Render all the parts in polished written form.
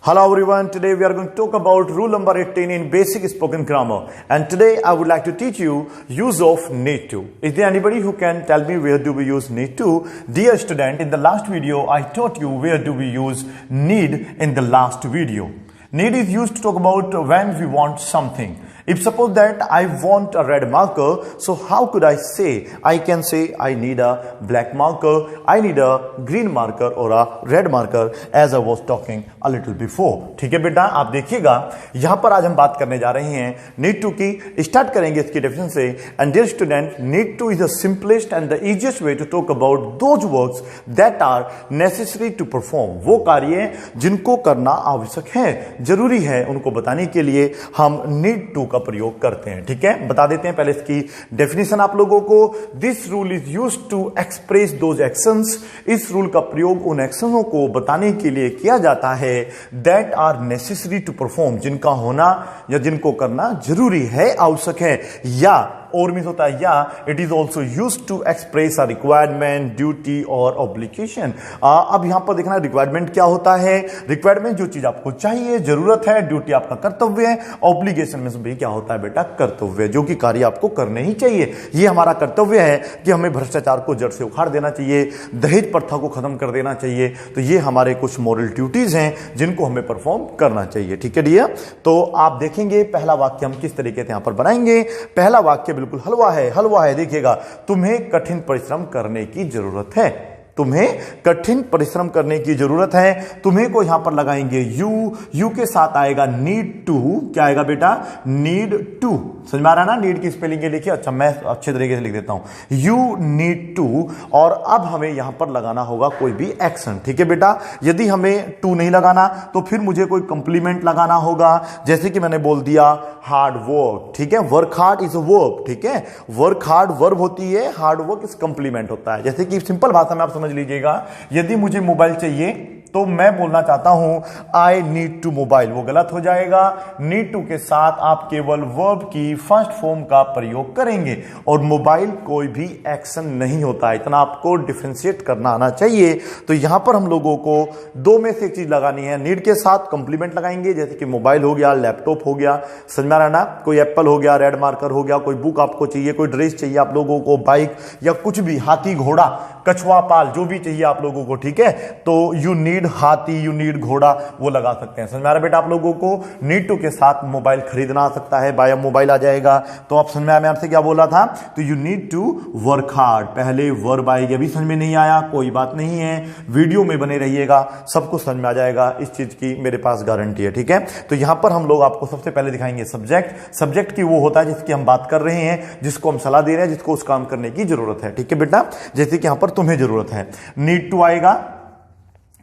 Hello everyone, today we are going to talk about rule number 18 in basic spoken grammar, and today I would like to teach you use of need to. Is there anybody who can tell me where do we use need to? Dear student, in the last video I taught you where do we use need in the last video. Need is used to talk about when we want something. If suppose that I want a red marker, so how could I say? I can say I need a black marker, I need a green marker or a red marker as I was talking a little before. ठीक है बेटा, आप देखिएगा यहाँ पर आज हम बात करने जा रहे हैं need to की. स्टार्ट करेंगे इसकी डेफिनेशन से. And dear student, need to is the simplest and the easiest way to talk about those works that are necessary to perform. वो कार्य जिनको करना आवश्यक है, जरूरी है, उनको बताने के लिए हम need to प्रयोग करते हैं. ठीक है, बता देते हैं पहले इसकी डेफिनेशन आप लोगों को. This rule is used to express those actions. इस रूल का प्रयोग उन एक्शनों को बताने के लिए किया जाता है that are necessary to perform, जिनका होना या जिनको करना जरूरी है, आवश्यक है, या और मीन्स होता है या it is also use to express a requirement, duty और ऑब्लिगेशन. अब यहां पर देखना रिक्वायरमेंट क्या होता है. रिक्वायरमेंट जो चीज आपको चाहिए, जरूरत है. ड्यूटी आपका कर्तव्य है. ऑब्लिगेशन में भी क्या होता है बेटा, कर्तव्य, जो कि कार्य आपको करने ही चाहिए. ये हमारा कर्तव्य है कि हमें भ्रष्टाचार को जड़ से उखाड़ देना चाहिए, दहेज प्रथा को खत्म कर देना चाहिए. तो ये हमारे कुछ मॉरल ड्यूटीज हैं जिनको हमें परफॉर्म करना चाहिए. ठीक है डियर, तो आप देखेंगे पहला वाक्य हम किस तरीके से यहां पर बनाएंगे. पहला वाक्य बिल्कुल हलवा है. देखिएगा, तुम्हें कठिन परिश्रम करने की जरूरत है. तुम्हें कठिन परिश्रम करने की जरूरत है. तुम्हें को यहां पर लगाएंगे यू के साथ आएगा नीड टू. क्या आएगा बेटा, नीड टू. समझ में आ रहा है ना, नीड की स्पेलिंग के लिखिए. अच्छा, मैं अच्छे तरीके से लिख देता हूं, यू नीड टू. और अब हमें यहां पर लगाना होगा कोई भी एक्शन. ठीक है बेटा, यदि हमें टू नहीं लगाना तो फिर मुझे कोई कंप्लीमेंट लगाना होगा. जैसे कि मैंने बोल दिया हार्ड वर्क. ठीक है, work hard is a verb. ठीक है, वर्क हार्ड वर्ब होती है, हार्ड वर्क इज कंप्लीमेंट होता है. जैसे कि सिंपल भाषा में आप समझ लीजिएगा, यदि मुझे मोबाइल चाहिए तो मैं बोलना चाहता हूं आई नीड टू मोबाइल, वो गलत हो जाएगा. नीड टू के साथ आप केवल वर्ब की फर्स्ट फॉर्म का प्रयोग करेंगे और मोबाइल कोई भी एक्शन नहीं होता है. इतना आपको डिफरेंशिएट करना आना चाहिए. तो यहां पर हम लोगों को दो में से एक चीज लगानी है. नीड के साथ कंप्लीमेंट लगाएंगे, जैसे कि मोबाइल हो गया, लैपटॉप हो गया, समझ में ना, कोई एप्पल हो गया, रेड मार्कर हो गया, कोई बुक आपको चाहिए, कोई ड्रेस चाहिए आप लोगों को, बाइक या कुछ भी, हाथी घोड़ा कछुआ पाल, जो भी चाहिए आप लोगों को. ठीक है, तो यू नीड हाथी, यू नीड घोड़ा, वो लगा सकते हैं. समझ में आ रहा बेटा आप लोगों को. नीड टू के साथ मोबाइल खरीदना आ सकता है, बाय मोबाइल आ जाएगा. तो आप समझ में आया मैं आपसे क्या बोला था. तो you need to work hard, पहले वर्ब आएगी. अभी समझ में नहीं आया कोई बात नहीं है, वीडियो में बने रहिएगा, सबको समझ में आ जाएगा. इस चीज की मेरे पास गारंटी है. ठीक है, तो यहां पर हम लोग आपको सबसे पहले दिखाएंगे सब्जेक्ट. सब्जेक्ट की वो होता है जिसकी हम बात कर रहे हैं, जिसको हम सलाह दे रहे हैं, जिसको उस काम करने की जरूरत है. ठीक है बेटा, जैसे कि यहां पर तुम्हें जरूरत है. नीड टू आएगा,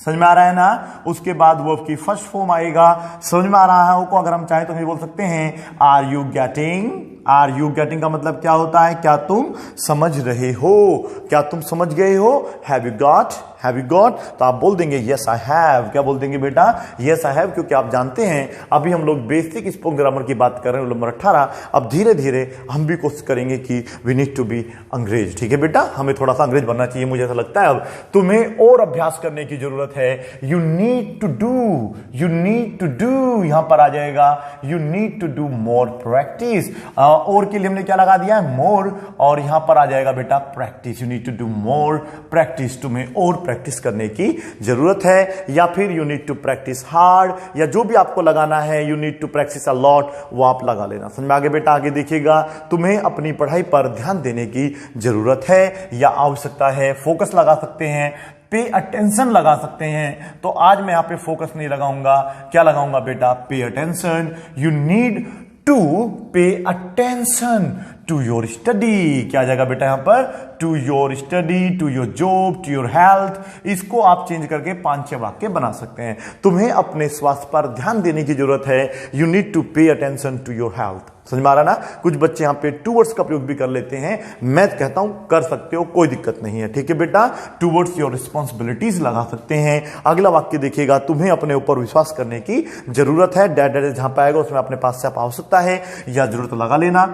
समझ में आ रहा है ना. उसके बाद वर्ब की फर्स्ट फॉर्म आएगा. समझ में आ रहा है को अगर हम चाहें तो हम बोल सकते हैं are you getting. Are you getting का मतलब क्या होता है, क्या तुम समझ रहे हो, क्या तुम समझ गए हो. Have you got, have you got, तो आप बोल देंगे यस आई हैव. क्या बोल देंगे बेटा, यस आई हैव, क्योंकि आप जानते हैं अभी हम लोग बेसिक स्पोकन ग्रामर की बात कर रहे हैं, नंबर 18. अब धीरे धीरे हम भी कोशिश करेंगे कि वी नीड टू बी अंग्रेज. ठीक है बेटा, हमें थोड़ा सा अंग्रेज बनना चाहिए, मुझे ऐसा लगता है. अब तुम्हें और अभ्यास करने की जरूरत है. You need to do, you need to do, यहां पर आ जाएगा you need to do more practice. और के लिए हमने क्या लगा दिया है, मोर, और यहां पर आ जाएगा बेटा practice. You need to do more practice, तुम्हें और प्रैक्टिस करने की जरूरत है. या फिर you need to practice hard, या जो भी आपको लगाना है, you need to practice a lot, वो आप लगा लेना. समझ में आगे बेटा, आगे देखिएगा, तुम्हें अपनी पढ़ाई पर ध्यान देने की जरूरत है या आवश्यकता है. फोकस लगा सकते हैं, पे अटेंशन लगा सकते हैं. तो आज मैं यहां पे फोकस नहीं लगाऊंगा, क्या लगाऊंगा बेटा, pay attention. You need to pay attention to your study. क्या आ जाएगा बेटा यहां पर, to your study, to your job, to your health. इसको आप चेंज करके 5-6 वाक्य बना सकते हैं. तुम्हें अपने स्वास्थ्य पर ध्यान देने की जरूरत है. You need to pay attention to your health. समझ में आ रहा ना. कुछ बच्चे यहां पे टूवर्ड्स का प्रयोग भी कर लेते हैं, मैं कहता हूं कर सकते हो, कोई दिक्कत नहीं है. ठीक है बेटा, टूवर्ड्स योर रिस्पॉन्सिबिलिटीज लगा सकते हैं. अगला वाक्य देखिएगा, तुम्हें अपने ऊपर विश्वास करने की जरूरत है. डैड जहां पे आएगा उसमें अपने पास से आप आवश्यकता है या जरूरत लगा लेना.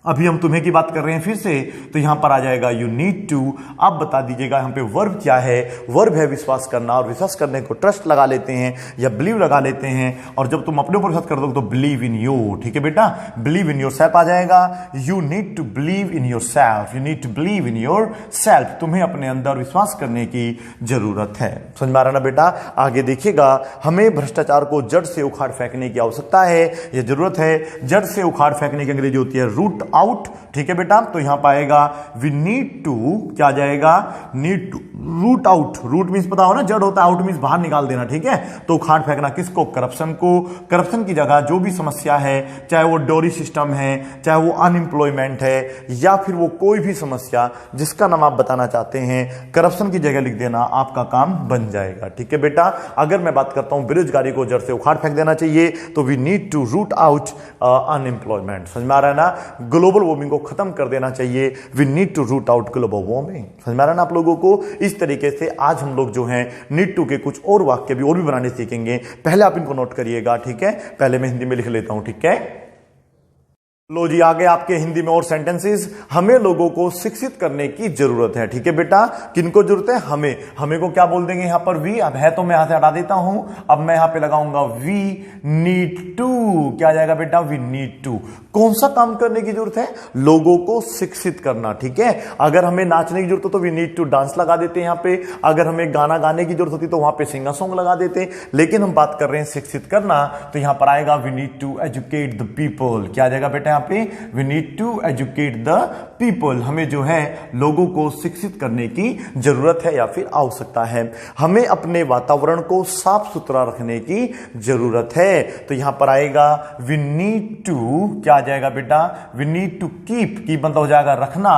अभी हम तुम्हें की बात कर रहे हैं फिर से, तो यहां पर आ जाएगा यू नीड टू। अब बता दीजिएगा यहां पे वर्ब क्या है। वर्ब है विश्वास करना, और विश्वास करने को ट्रस्ट लगा लेते हैं या बिलीव लगा लेते हैं, और जब तुम अपने ऊपर विश्वास कर दोगे तो बिलीव इन यू। ठीक है बेटा, बिलीव इन योर सेल्फ आ जाएगा। You need to believe in yourself, you need to believe in yourself. तुम्हें अपने अंदर विश्वास करने की जरूरत है। समझ में आ रहा ना बेटा। आगे देखिएगा, हमें भ्रष्टाचार को जड़ से उखाड़ फेंकने की आवश्यकता है, यह जरूरत है। जड़ से उखाड़ फेंकने की अंग्रेजी होती है रूट आउट। ठीक है बेटा, तो यहां पाएगा वी नीड टू, क्या आ जाएगा, need to root out. Root means पता हो ना, जड़ होता है, आउट मींस बाहर निकाल देना। ठीक है, तो उखाड़ फेंकना किसको, करप्शन को। करप्शन की जगह जो भी समस्या है, चाहे वो डोरी सिस्टम है, चाहे वो अनएम्प्लॉयमेंट है, या फिर वो कोई भी समस्या जिसका नाम आप बताना चाहते हैं, करप्शन की जगह लिख देना, आपका काम बन जाएगा। ठीक है बेटा, अगर मैं बात करता हूं बेरोजगारी को जड़ से उखाड़ फेंक देना चाहिए, तो we need to root out unemployment. समझ में आ रहा है ना। ग्लोबल वार्मिंग को खत्म कर देना चाहिए, we need to root out global warming. समझ में आ रहा है ना आप लोगों को। इस तरीके से आज हम लोग जो हैं नीड टू के कुछ और वाक्य भी और भी बनाने सीखेंगे। पहले आप इनको नोट करिएगा। ठीक है, पहले मैं हिंदी में लिख लेता हूं। ठीक है, लो जी, आगे आपके हिंदी में और सेंटेंसेस। हमें लोगों को शिक्षित करने की जरूरत है। ठीक है बेटा, किनको जरूरत है, हमें। हमें को क्या बोल देंगे यहां पर, वी। अब है तो मैं यहां से हटा देता हूं, अब मैं यहां पे लगाऊंगा वी नीड टू। क्या आ जाएगा बेटा, वी नीड टू। कौन सा काम करने की जरूरत है, लोगों को शिक्षित करना। ठीक है, अगर हमें नाचने की जरूरत हो तो वी नीड टू डांस लगा देते हैं यहां पे। अगर हमें गाना गाने की जरूरत होती तो वहां पे सिंगर सॉन्ग लगा देते। लेकिन हम बात कर रहे हैं शिक्षित करना, तो यहां पर आएगा we need to educate the people. क्या आ जाएगा बेटा पे, we need to educate the people. हमें जो है लोगों को शिक्षित करने की जरूरत है या फिर आवश्यकता है। हमें अपने वातावरण को साफ सुथरा रखने की जरूरत है, तो यहां पर आएगा वी नीड टू। क्या आ जाएगा बेटा, we need to keep. Keep मतलब हो जाएगा रखना।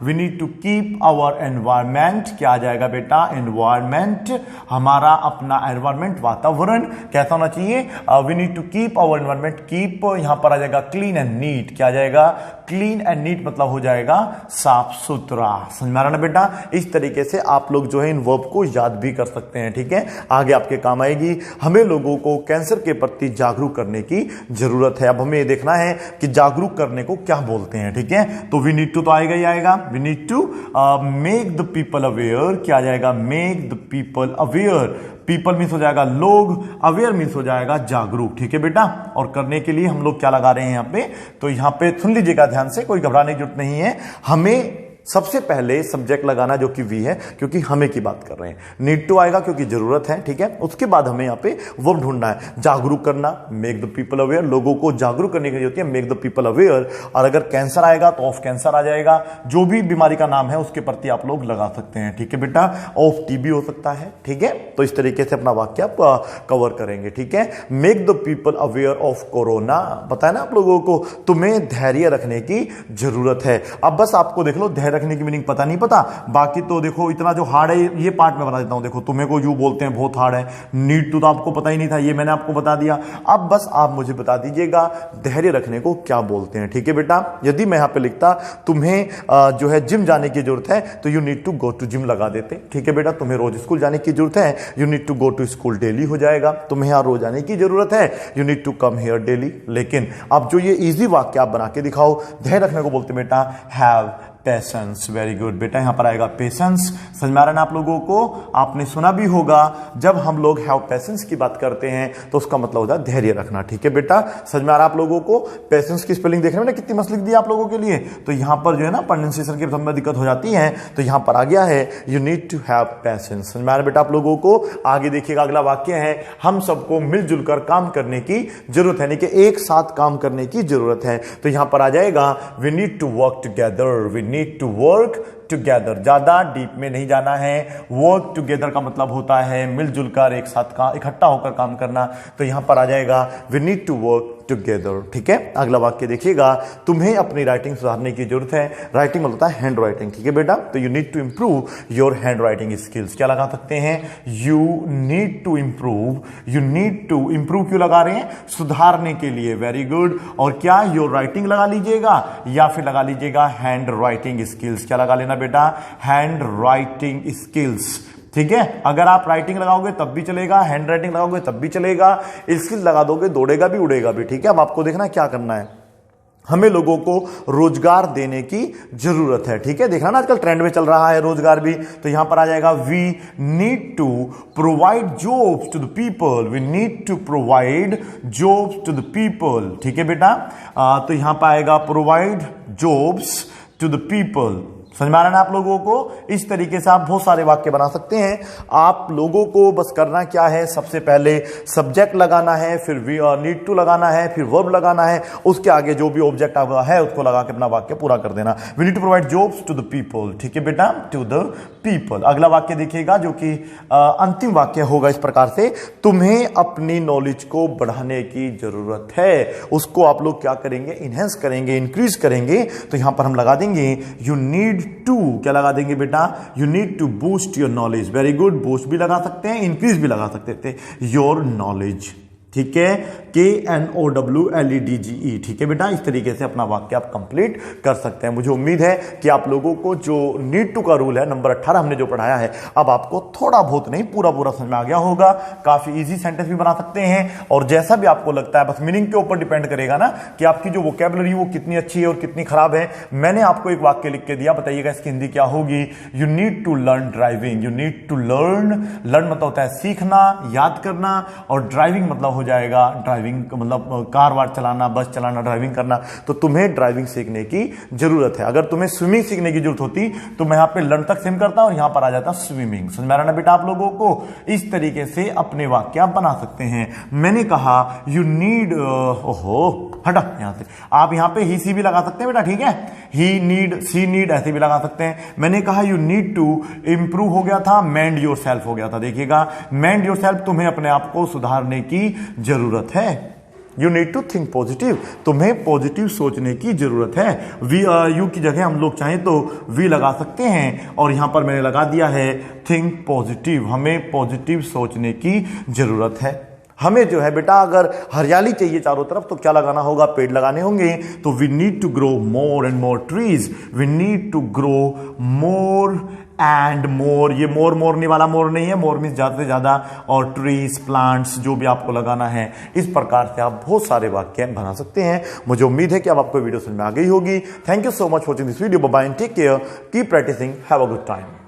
We need to keep our environment. क्या आ जाएगा बेटा, एनवायरमेंट। हमारा अपना एनवायरमेंट, वातावरण कैसा होना चाहिए, we need to keep our environment. Keep यहां पर आ जाएगा क्लीन एंड नीट। क्या आ जाएगा, क्लीन एंड नीट मतलब हो जाएगा साफ सुथरा। समझ में आ रहा ना बेटा। इस तरीके से आप लोग जो है इन वर्ब को याद भी कर सकते हैं। ठीक है, आगे आपके काम आएगी। हमें लोगों को कैंसर के प्रति जागरूक करने की जरूरत है। अब हमें ये देखना है कि जागरूक करने को क्या बोलते हैं। ठीक है, तो वी नीड टू तो आएगा ही आएगा। We need to make the people aware. क्या आ जाएगा, make the people aware. People means हो जाएगा लोग, अवेयर मीन्स हो जाएगा जागरूक। ठीक है बेटा, और करने के लिए हम लोग क्या लगा रहे हैं यहां पे, तो यहां पे सुन लीजिएगा ध्यान से, कोई घबराने की जरूरत नहीं है। हमें सबसे पहले सब्जेक्ट लगाना जो कि वी है, क्योंकि हमें की बात कर रहे हैं। नीड टू आएगा क्योंकि जरूरत है। ठीक है, उसके बाद हमें यहां पे वर्ब ढूंढना है, जागरूक करना, मेक द पीपल अवेयर। लोगों को जागरूक करने की जरूरत है, मेक द पीपल अवेयर। और अगर कैंसर आएगा तो ऑफ कैंसर आ जाएगा। जो भी बीमारी का नाम है उसके प्रति आप लोग लगा सकते हैं। ठीक है बेटा, ऑफ टीबी हो सकता है। ठीक है, तो इस तरीके से अपना वाक्य आप कवर करेंगे। ठीक है, make the people aware of corona. बताया ना आप लोगों को, तुम्हें धैर्य रखने की जरूरत है। अब बस आपको देख लो, धैर्य रखने की मीनिंग पता नहीं पता, बाकी तो देखो इतना जो हार्ड है ये पार्ट में बता देता हूं। देखो तुम्हें को यू बोलते हैं बहुत हार्ड है, नीड टू तो आपको पता ही नहीं था, ये मैंने आपको बता दिया। अब बस आप मुझे बता दीजिएगा धैर्य रखने को क्या बोलते हैं। ठीक है बेटा, यदि मैं यहां पे लिखता तुम्हें जो है जिम जाने की जरूरत है, तो you need to go to gym लगा देते। ठीक है बेटा, तुम्हें रोज स्कूल जाने की जरूरत है, you need to go to school daily हो जाएगा। तुम्हें यहां रोज आने की जरूरत है, you need to come here daily. लेकिन अब जो ये इजी वाक्य आप बना के दिखाओ, धैर्य रखने को बोलते बेटा हैव पेशेंस। वेरी गुड बेटा, यहां पर आएगा पेशेंस। समझ में आ रहा है ना आप लोगों को। आपने सुना भी होगा, जब हम लोग हैव पेशेंस की बात करते हैं तो उसका मतलब होता है धैर्य रखना। ठीक है बेटा, समझ में आ रहा है आप लोगों को। पेशेंस की स्पेलिंग देखने में ना कितनी मस्त लिख दी आप लोगों के लिए, तो यहां पर जो है ना प्रोनाउंसिएशन के समय दिक्कत हो जाती है, तो यहां पर आ गया है you need to have patience. समझ में आ रहा है बेटा आप लोगों को। आगे देखिएगा, अगला वाक्य है हम सबको मिलजुल कर काम करने की जरूरत है, यानी कि एक साथ काम करने की जरूरत है। तो यहां पर आ जाएगा we need to work together. We need to work together. ज्यादा डीप में नहीं जाना है। वर्क टुगेदर का मतलब होता है मिलजुल कर, एक साथ का इकट्ठा होकर काम करना। तो यहां पर आ जाएगा we need to work together. ठीक है, अगला वाक्य देखिएगा, तुम्हें अपनी राइटिंग सुधारने की जरूरत है। राइटिंग मतलब होता है हैंड राइटिंग। ठीक है बेटा, तो you need to improve your handwriting skills. क्या लगा सकते हैं, you need to improve. You need to improve क्यों लगा रहे हैं, सुधारने के लिए। Very good. और क्या योर राइटिंग लगा लीजिएगा या फिर लगा लीजिएगा हैंड राइटिंग स्किल्स। क्या लगा लेना बेटा, हैंड राइटिंग स्किल्स। ठीक है, अगर आप राइटिंग लगाओगे तब भी चलेगा, हैंड राइटिंग लगाओगे तब भी चलेगा, स्किल लगा दोगे दौड़ेगा भी उड़ेगा भी। ठीक है, अब आपको देखना क्या करना है। हमें लोगों को रोजगार देने की जरूरत है। ठीक है, देखा ना आजकल ट्रेंड में चल रहा है रोजगार भी, तो यहां पर आ जाएगा we need to provide jobs to the people, we need to provide jobs to the people. ठीक है बेटा, तो यहां पर आएगा provide jobs to the people. समझ में आ रहा है ना आप लोगों को? इस तरीके से आप बहुत सारे वाक्य बना सकते हैं। आप लोगों को बस करना क्या है, सबसे पहले सब्जेक्ट लगाना है, फिर वी नीड टू लगाना है, फिर वर्ब लगाना है, उसके आगे जो भी ऑब्जेक्ट है उसको लगा के अपना वाक्य पूरा कर देना। We need to provide jobs to the people. ठीक है बेटा, टू द पीपल। अगला वाक्य देखिएगा जो कि अंतिम वाक्य होगा इस प्रकार से, तुम्हें अपनी नॉलेज को बढ़ाने की जरूरत है। उसको आप लोग क्या करेंगे, इनहेंस करेंगे, इंक्रीज करेंगे। तो यहां पर हम लगा देंगे यू नीड टू, क्या लगा देंगे बेटा, you need to boost your knowledge. Very good, boost भी लगा सकते हैं, इंक्रीज भी लगा सकते थे, योर नॉलेज। ठीक है, KNOWLEDGE। ठीक है बेटा, इस तरीके से अपना वाक्य आप कंप्लीट कर सकते हैं। मुझे उम्मीद है कि आप लोगों को जो नीड टू का रूल है नंबर 18 हमने जो पढ़ाया है, अब आपको थोड़ा बहुत नहीं पूरा पूरा समझ में आ गया होगा। काफी इजी सेंटेंस भी बना सकते हैं, और जैसा भी आपको लगता है, बस मीनिंग के ऊपर डिपेंड करेगा ना कि आपकी जो वोकैबुलरी वो कितनी अच्छी है और कितनी खराब है। मैंने आपको एक वाक्य लिख के दिया, बताइएगा इसकी हिंदी क्या होगी। You need to learn driving. You need to learn, learn मतलब होता है सीखना, याद करना, और ड्राइविंग मतलब हो जाएगा ड्राइविंग मतलब कार वार चलाना, बस चलाना, ड्राइविंग करना। तो तुम्हें ड्राइविंग सीखने की जरूरत है। अगर तुम्हें स्विमिंग सीखने की जरूरत होती तो मैं यहां पे लर्न तक सिम करता और यहां पर आ जाता स्विमिंग। समझ में आ रहा ना बेटा आप लोगों को? इस तरीके से अपने वाक्य आप बना सकते हैं। मैंने कहा यू नीड, ओहो हटा यहां से, आप यहां पे ही सी भी लगा सकते हैं बेटा। ठीक है, ही नीड, सी नीड ऐसे भी लगा सकते हैं। मैंने कहा यू नीड टू इंप्रूव हो गया था, मेंड योर सेल्फ हो गया था। देखिएगा, मेंड योर सेल्फ, तुम्हें अपने आप को सुधारने की जरूरत है। You need to think positive, तुम्हें पॉजिटिव सोचने की जरूरत है। वी यू की जगह हम लोग चाहें तो वी लगा सकते हैं, और यहां पर मैंने लगा दिया है थिंक पॉजिटिव। हमें पॉजिटिव सोचने की जरूरत है। हमें जो है बेटा अगर हरियाली चाहिए चारों तरफ तो क्या लगाना होगा, पेड़ लगाने होंगे। तो we need to grow more and more trees, we need to grow more and more. ये मोर मोरनी वाला मोर नहीं है, मोर मीन्स ज्यादा से ज्यादा, और ट्रीज, प्लांट्स जो भी आपको लगाना है। इस प्रकार से आप बहुत सारे वाक्य बना सकते हैं। मुझे उम्मीद है कि अब आपको वीडियो समझ में आ गई होगी। Thank you so much for watching this video. Bye bye, take care, keep practicing, have a good time.